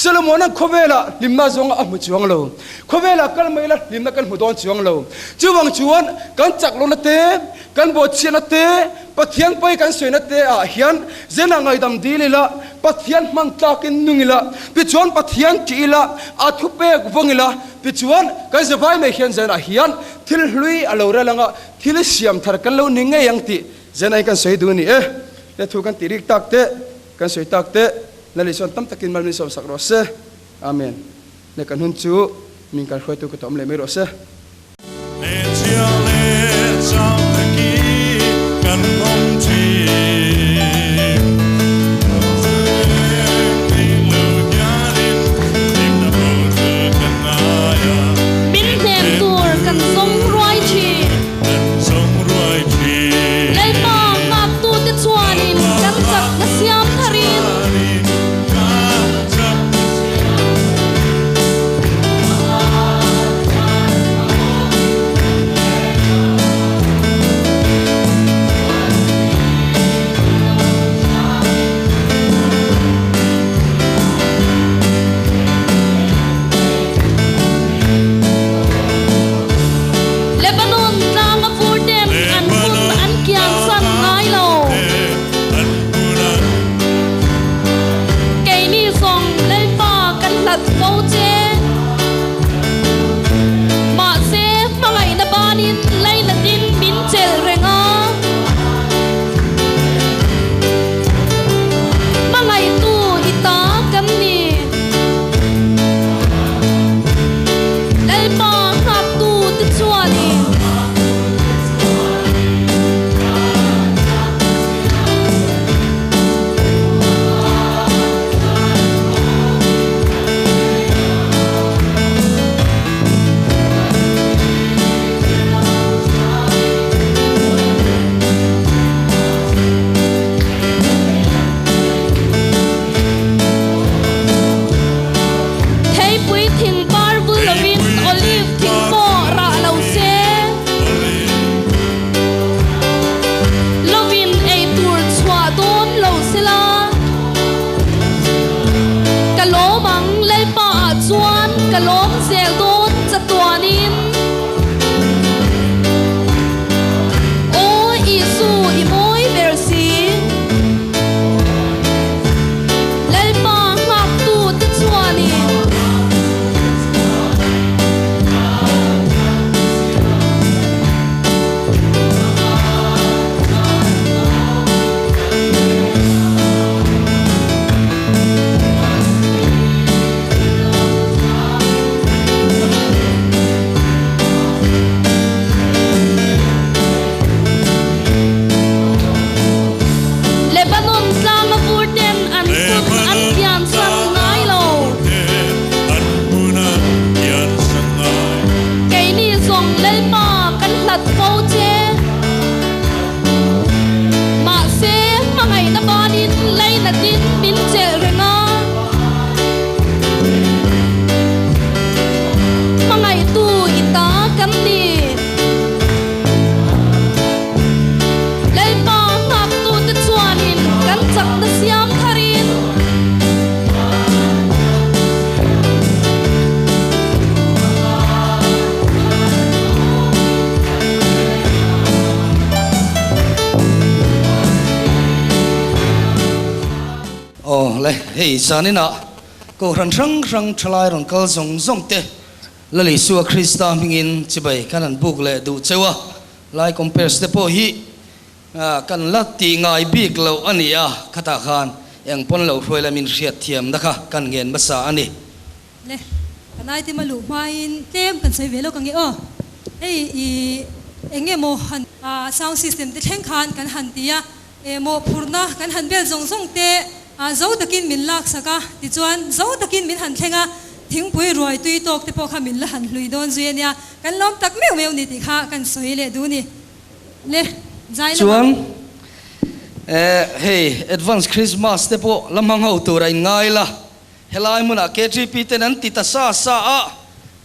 ซาโลมอนันขเวลาลิมนาจงอามุจวงโลขเวลากันไม่ละลิมนากันมุดอนจวงโลจูวังจวนกันจักลนเตกันบดเชียนเตปัทยันไปกันสวยนเตอาเฮียนเจนังไงดำดีเลยละปัทยันมันตากินนุงละปิจวนปัทยันจีละอาทุเปกวงละปิจวนกันจะไปไม่เฮียนเจนังเฮียนทิลลุยอโลเรลังะทิลเสียมทาร์กันเรานิ่งยังติเจนังกันสวยดูนี่เลทุกันติริกตักเตกันสวยตักเตนั่นเลยส่วนตั้มตะกินมันมีสมศักดิ์รอเสอาเมนในการหุ่นจูมีการคอยตัวกระตุ้มเลยไม่รอเสบินเทมตัวกันทรงร้อยชี kalom zel don chatuanin o isu imoi versi lalpa ngak tu te chuanin hey sanina Kohhran rang Thalai ron kal zong te lali suwa Krista mingin chibai kanan buk le du chewa lai compares te po hi kan lati ngai big lo ania khata khan eng pon lo hroi la min riat thiam nakha kan ngen basa ani le kanai ti malu main tem kan sei velo kan ge o ei I enge mo han sound system te theng khan kan han tia e mo phurna kan han bel zong te zo takin min lak saka ti chuan zo takin min han thenga thingpui roi tui tok te po kha min la han hlui don zuenia kan lom tak meu ni ti kha kan soi le du ni le zai chuan hey advance Christmas te po lamang ho tu rai ngai la helai muna KGP te nan ti ta sa a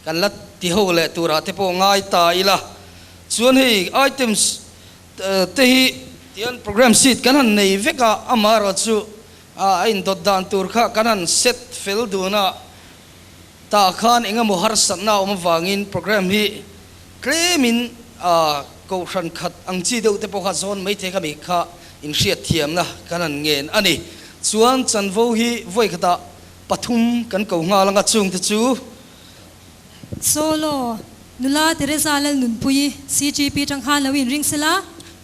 kan lat ti ho le tu ra te po ngai ta ila chuan hey items te hi tian program sheet kan han nei veka amaro chu in dot dan tur kha kanan set fill duna ta khan enga mo har satna om wangin program hi klemin Kohhran khat angchi deuh te po kha zon mai the kami kha in hriat thiam na kanan ngen ani chuan chanvo hi voi khata pathum kan ko nga langa chung te chu solo nula teresa lal nun pui CGP tangkhan lawin ring sela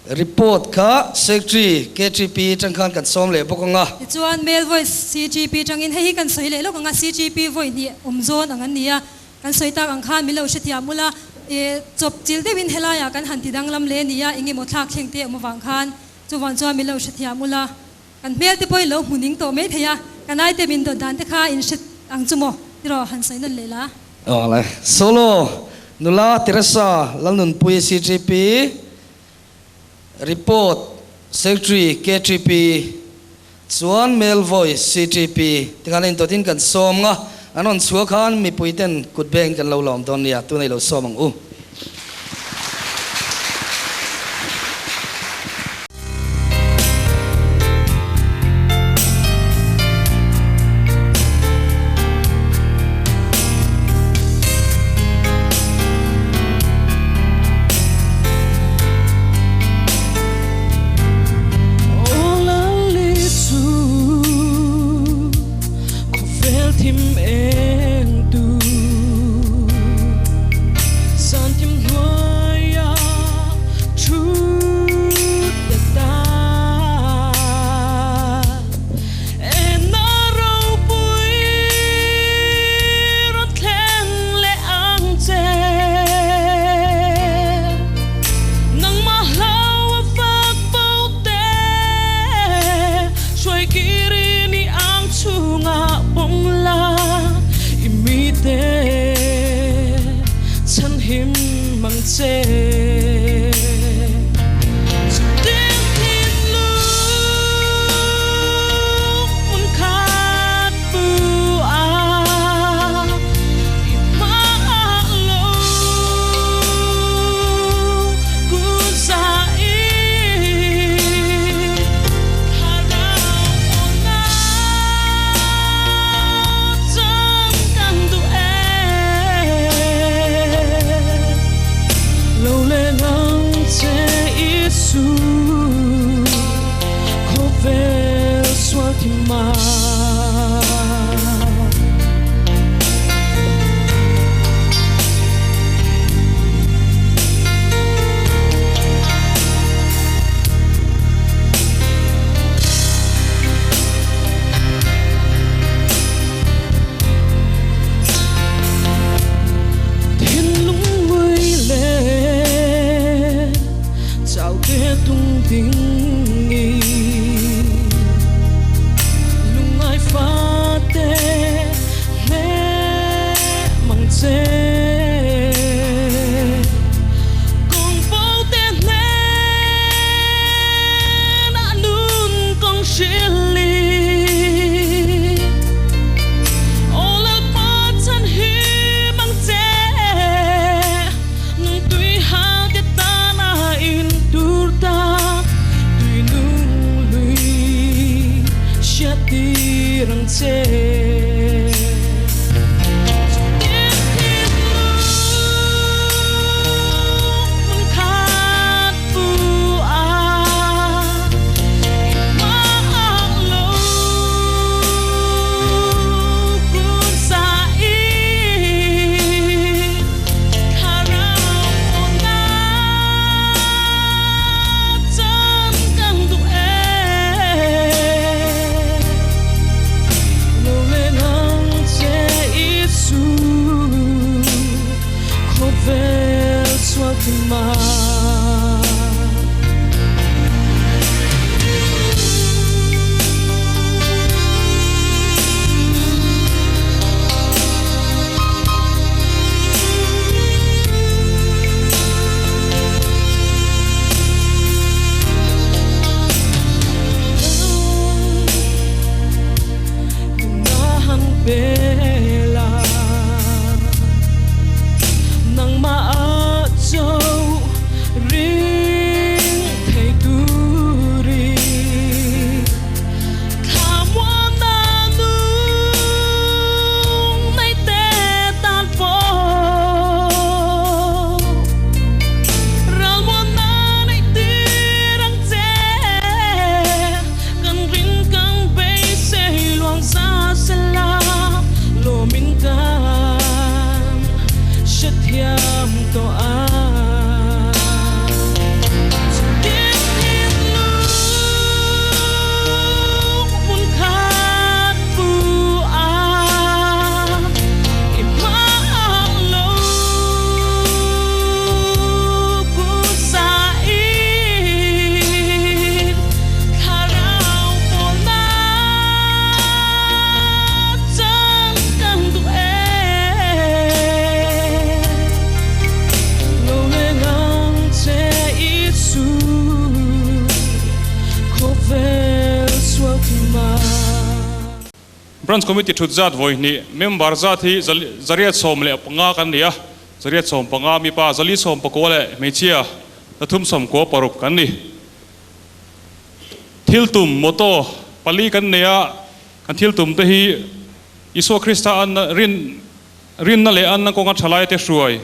report kha secretary KGP tangkhan kan som le bokonga chuan mail voice CGP tangin hei kan soi le lo kanga CGP voi ni zon angan nia kan soi tak ang khan milo shethia mula chop chil de win helaya kan han tidang lam le nia ingi mo thak theng te mo wang khan chuwan chuan milo shethia mula kan mel te poi lo huning to me theya kanai te min to dan te kha in shet ang chumo tiro han sai nan lela le solo nula teresa lalnun pui CGP report secretary KGP chuan mail voice CGP tikanin to tin kan som nga anon chua khan mi puiten kut beng kan lo lom don nia tu nei lo somang u Tim en tu tirang che Branch committee thut zat voi ni member zat hi zariat som le panga kan nia zariat som panga mi pa zali som pakole mechia tathum som ko parup kan ni thiltum moto pali kan nia kan thiltum te hi iso krista an rin na le an ko nga thalai te suai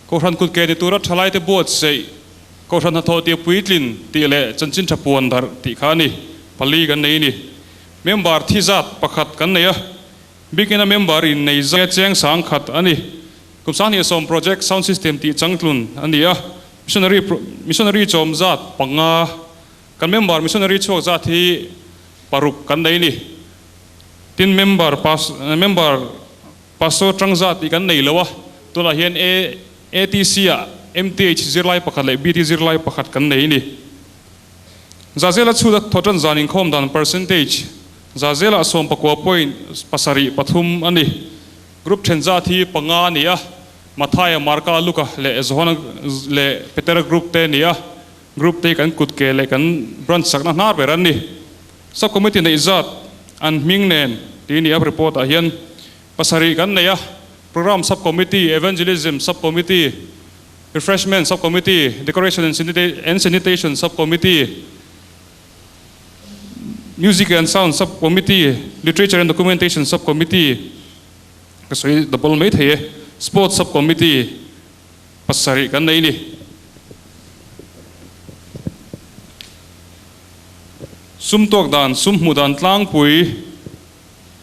ko ran kut ke de tura thalai te bot sei ko ran tho te puitlin ti le chanchin thapuan dar ti khani pali kan nei ni member thi zat pakhat kan neya bigina member in nei za cheng sang khat ani kumsani som project sound system ti changlun ania missionary chom zat panga kan member missionary chok zat hi paruk kan nei ni tin member pastor trang zat i kan nei lawa tula hian ATC a MTH zirlai pakhat le BT zirlai pakhat kan nei ni zazela chuda thotan zanin khom dan percentage zazela som pakwa point pasari pathum ani group thenza thi panga nia mathaya marka luka le zhona le peter group te nia group te kan kut ke le kan branch sakna nar beran ni sub committee nei zat an mingnen ti nia report a hian pasari kan nia program sub committee evangelism sub committee refreshment sub committee decoration and sanitation sub committee music and sound subcommittee, literature and documentation subcommittee, kasi double mate hai, sports subcommittee, pasari kan nei ni. Sum tok dan, sum mudan tlang pui,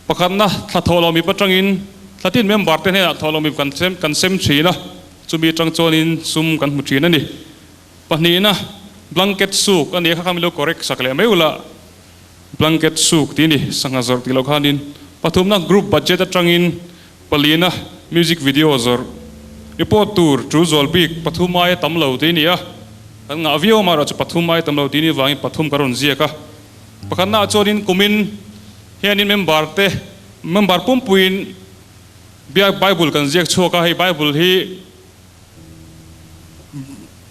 pakhat na thatholo mi patrangin, thatin member ten he tholo mi kan sem thi na, chumi tang chonin sum kan mu thi na ni. Pahni na blanket suk ani kha kamilo correct sakle meula. Blanket suk tini sangazor tilo khanin pathumna group budget atangin palina music video zor report tour true zolbik pathumai tamlo tini ya kan nga vio mara chu pathumai tamlo tini wangi pathum karon zia ka pakhanna chorin kumin hianin member pumpuin bible kan ziak choka hi bible hi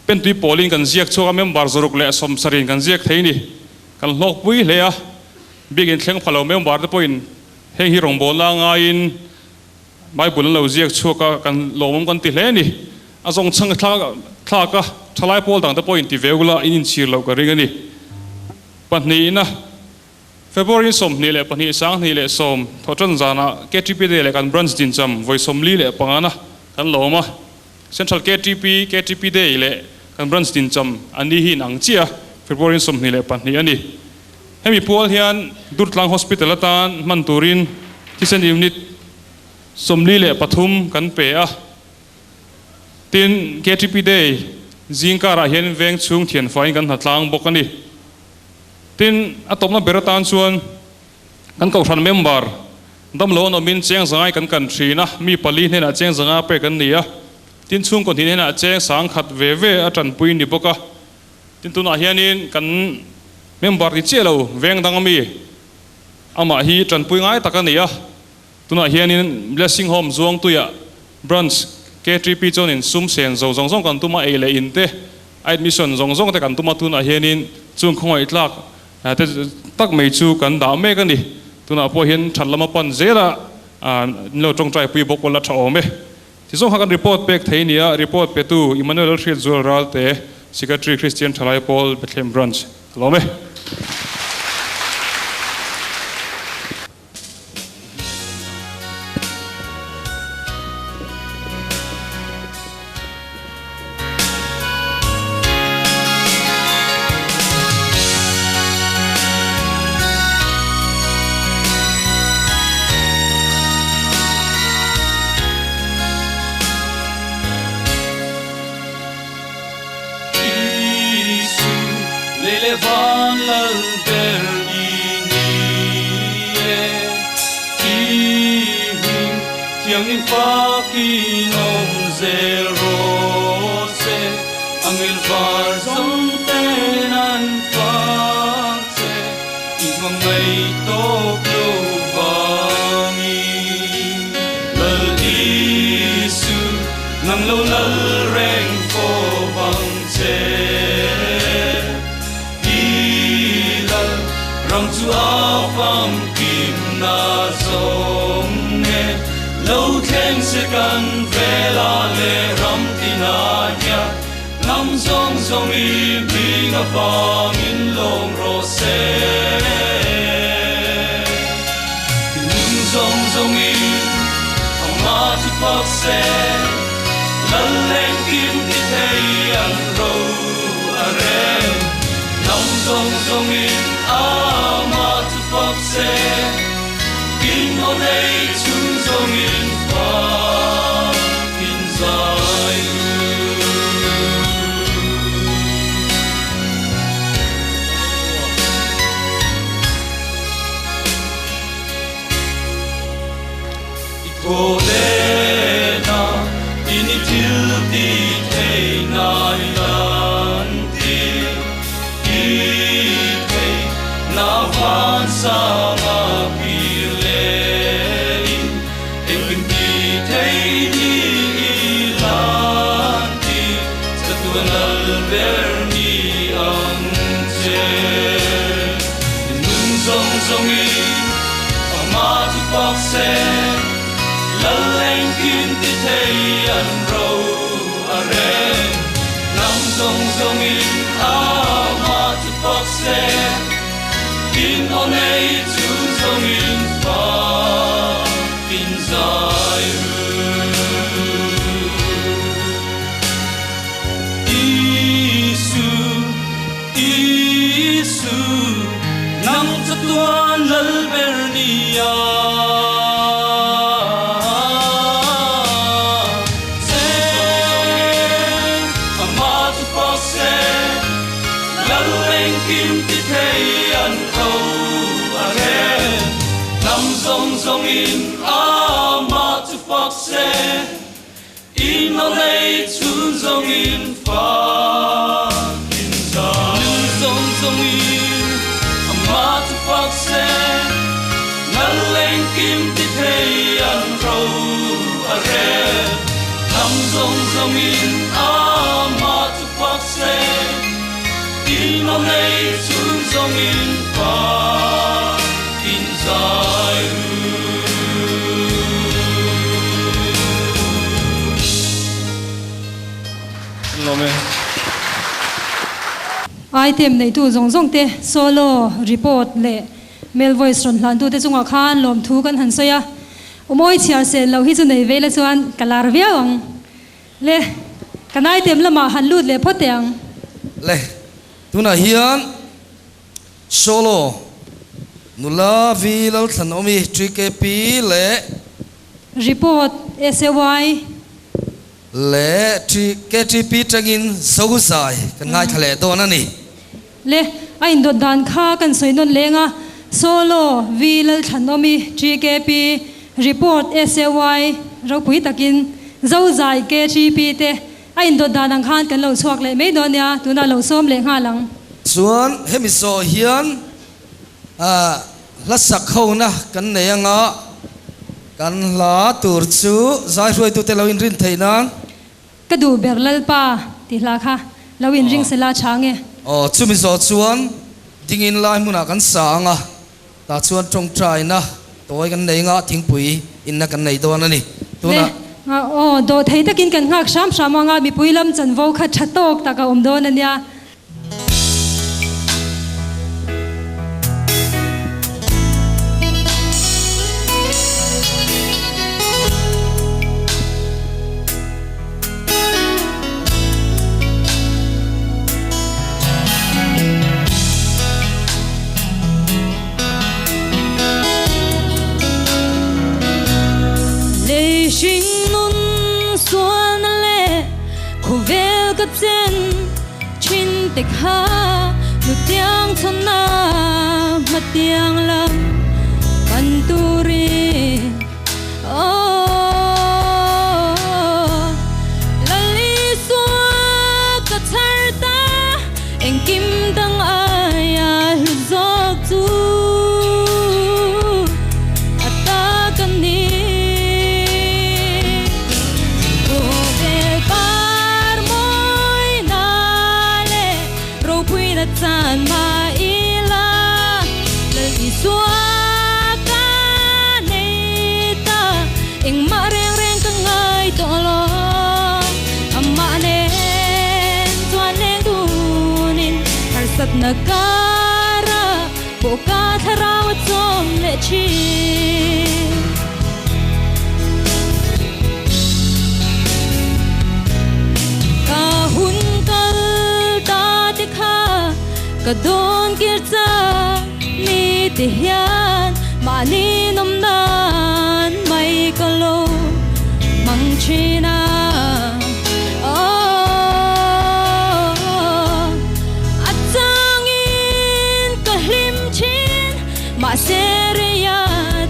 pentui polling kan ziak choka member zoruk le som sarin kan ziak theini kan lok pui le ya bigin thleng phalo member te point heng hi rong bola ngain bible lo ziak choka kan lomom kan ti hle ni azong chang thla ka thalai pol dang te point ti veula in chir lo ka ring ani panni na February som ni le pani sang ni le som thotan jana KTP de le kan branch din cham voi som li le pangana kan loma Central KTP de le kan branch din cham ani hi nang chia February som ni le pani ani hemi pol hian Durtlang Hospital atan Manturin Tisen unit som li le pathum kan pe a tin KTP de zingkara hian veng chung thian fai kan hatlang bokani tin atopna beratan chuan kan Kohhran member damlo no min cheng zangai kan thina mi pali hena cheng zanga pe kan nia tin chung kon hena cheng sang khat ve atan pui ni boka tin tuna hianin kan member ti chelo veng dangami ama hi tan pui ngai takania tuna hianin blessing home zuang tuya branch KTP chonin sum sen zo zong kan tuma ele inte admission zong te kan tuma tuna hianin chung khoi tlak te tak mei chu kan da me kan ni tuna po hian thalama pan zera lo tong trai pui bok la thaw me ti zong kan report pek theinia report pe tu Emmanuel Shil Zural te Secretary Christian Thalai Paul Bethlehem branch lo me item nei tu zong te solo report le mel voice ron hlan tu te chunga khan lom thu kan han soya umoi chiar se lo hi chu nei ve la chuan kalar viawang le kanai tem lama han lut le photeng le tuna hian solo nula vi lo thlan omi 3kp le report SAY le 3KTP tagin sogusai kan ngai thale to na ni le ain do dan kha kan soinon lenga solo vilal thanomi 3kp report SAY ropui takin zozai KTP te ain do dan ang khan kan lo chuak le me don ya tuna lo som le nga lang chuan hemi so hian la sak khona kan neanga kan la tur chu zai roi tu te lo in rin theina kadu berlal pa ti hla kha lo in ring sela change chumi zo chuan dingin lai muna kan sanga ta chuan tong trai na toy kan nei nga thingpui inna kan nei don ani tuna do thei takin kan ngak sham shamanga mi puilam chan vo kha thatok taka don ania tek ha lu tiang thana ma tiang lam panturi lali suwa ka tharta eng kim dang aya lu zok tu ata kani san ma ila le iswa ka nei ta eng ma reng reng ka ngai to lo amma ne tuan ne dunin har sat na kara bo ka tharau chom le chi ka hun kal ta te kha ka don kircha mi ti hian mani nom nan mai ka lo mang china atangin ka hlim chin ma seria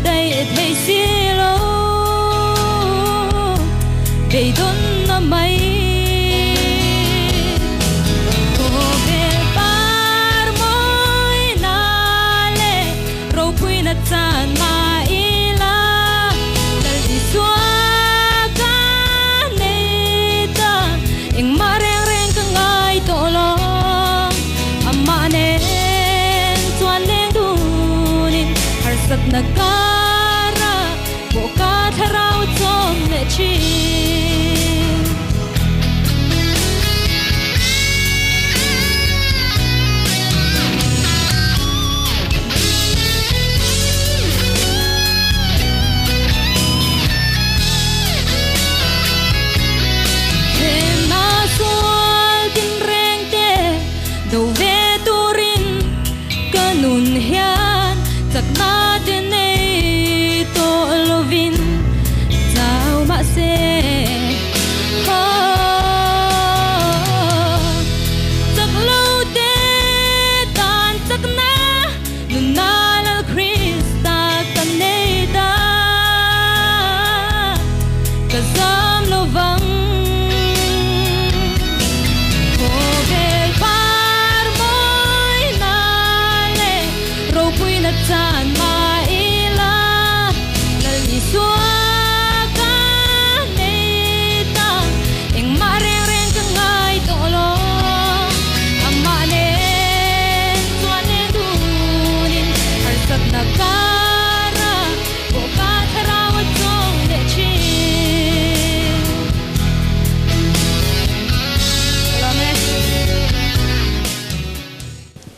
dai thei silo dei don na mai san ma ila dal iswa ka nei ta eng ma reng reng ka ngai to lo amma ne chuan leng dunin har sat na kara bo ka tharau chom le chi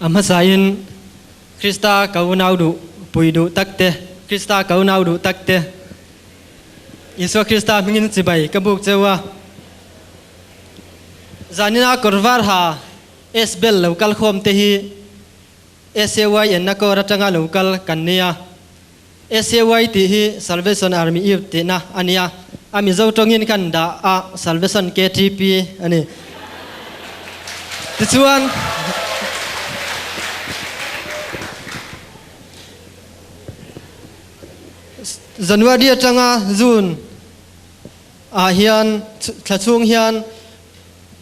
Amasayin คริสตาเกานาวดุปุยดุตักเตคริสตาเกานาวดุตักเตอิสวาคริสตามิงินจิบัยกบุกเจวะจานินากอร์วาร์ฮาเอสเบลลูกัลคอมเตฮีเอเซวายเอ็นนักอรัตังาลูกัลกันเนียเอเซวายที่ฮี Salvation Army อีฟตินะอันนี้อามิเจ้าตรงยินกันดาอา Salvation KTP อันนี้ที่ส่วนจันวาดีจังอาจูนเฮียนทะช่วงเฮียน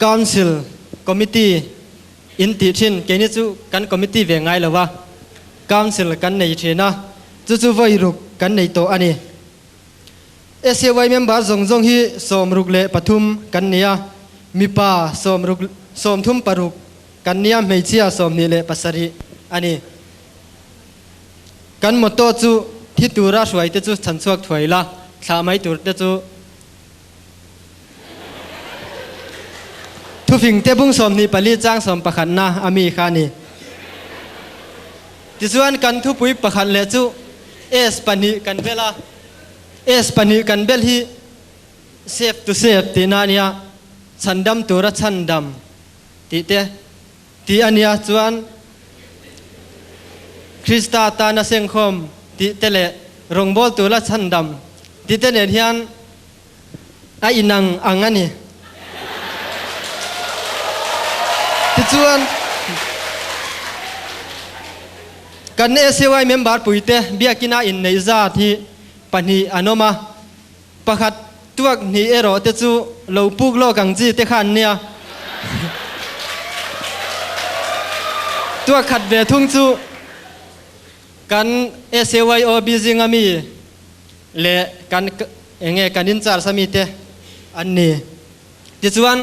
Council Committee อินติชินเกนิจูกันคอมมิตี้เวงไงล่ะวะ Council กันในเชนะจู่ๆไว้รุกกันในโตอันนี้เอเซียไว้เมมเบอร์จงฮีสมรุกเละปทุมกันเนียมีป่าสมรุกสมทุมปรุกกันเนียไม่เชียสมนิเละปัสรีอันนี้กันหมดโตจู่ที่ตัวราชไว้เตจู่ฉันสวกถวยละสามัยตัวเตจู่ทุฟิงเตบุงสมนี่ปลีจ้างสมประคันนะอามีขานีที่ส่วนกันทุปุยประคันเลจู่เอสปานีกันเวลาเอสปานีกันเบลฮีเซฟตุเซฟตีนานียฉันดำตัวรัฉันดำตีเตตีอันนี้ส่วนคริสตาตานาเซงคอมตีเตเลรงบอลตัวรัฉันดำตีเตเนเฮียนไออินังอังอันนี้ที่ส่วนกันเอเซวายเมมเบอร์ปุยเตเบียกินาอินในซาที่ปนีอโนมาประคัดตัวนี้เอโรเตจูโลปุกโลกังจีเตขันเนี่ยตัวขัดเวทุงจูกันเอเซวายโอบิซิงามีเละกันเองกันอินจาร์สามีเตอันนี้ที่ส่วน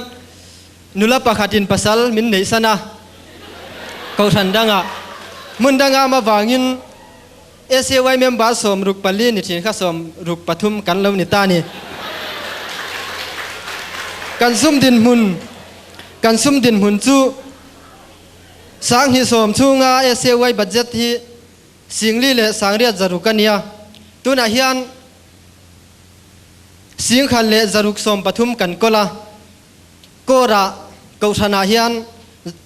นุลปะขัดินปัสสาวมินเนสนะเขาทันดังอ่ะมุนดังอ่ะมาวางินเอเซียไว้เมมบาสมรุกปลีนิทินข้าสมรุกปทุมกันเลวนิตานี่กันซุ่มดินหุนจูสางฮิสมชูงาเอเซียไว้บัดเจ็ตที่สิงลีเลสางเรียจารุกันเนียตัวน่ะเฮียนสิงขันเลจารุกสมปทุมกันก็ละก็ระเกาชนาเฮียน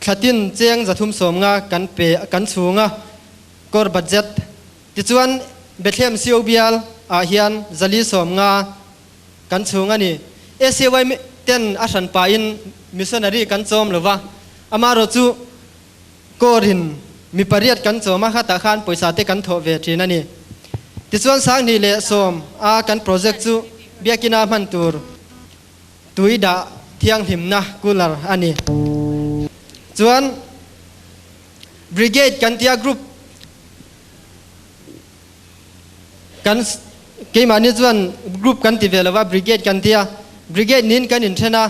ขัดินเจียงจะทุ่มสมงากันเปกันสูงอ่ะก็บัดเจ็ตที่ส่วนเบธเลมซิโอเบียลเฮียนจะลีสมงากันสูงอันนี้เอเซียไว้เต้นอาชันปาอินมิสชันนารีกันจอมหรือว่าอามาโรจูก็รินมีปริยัติกันจอมมาขัดตาขานป่วยสาเตกันโถเวทีนั่นนี่ที่ส่วนสางนี่เลสมกันโปรเจกต์จูเบียกินามันตูร์ตุยดาเที่ยงหิมนะกุลาร์อันนี้ส่วนบริเกตกันที่กรุ๊ปกันเกี่ยมันนี่ส่วนกรุ๊ปกันที่เวลาว่าบริเกตกันที่บริเกตนี้กันอินเทนะ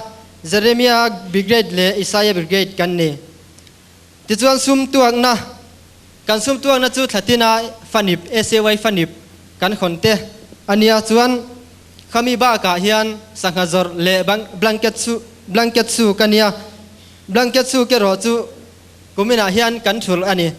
เจเรมียาบริเกตเลอิสายาบริเกตกันนี่ที่ส่วนซุ่มตัวนะกันซุ่มตัวนะจุดที่น่าฟันิบเอเซไวฟันิบกันคนเตอันนี้ส่วนขามีบ้ากาเฮียนสังหารเลบลังเก็ตซูกันเนี่ยบลังเก็ตซูเกโรจูกุมินาเฮียนกันชุลอันนี้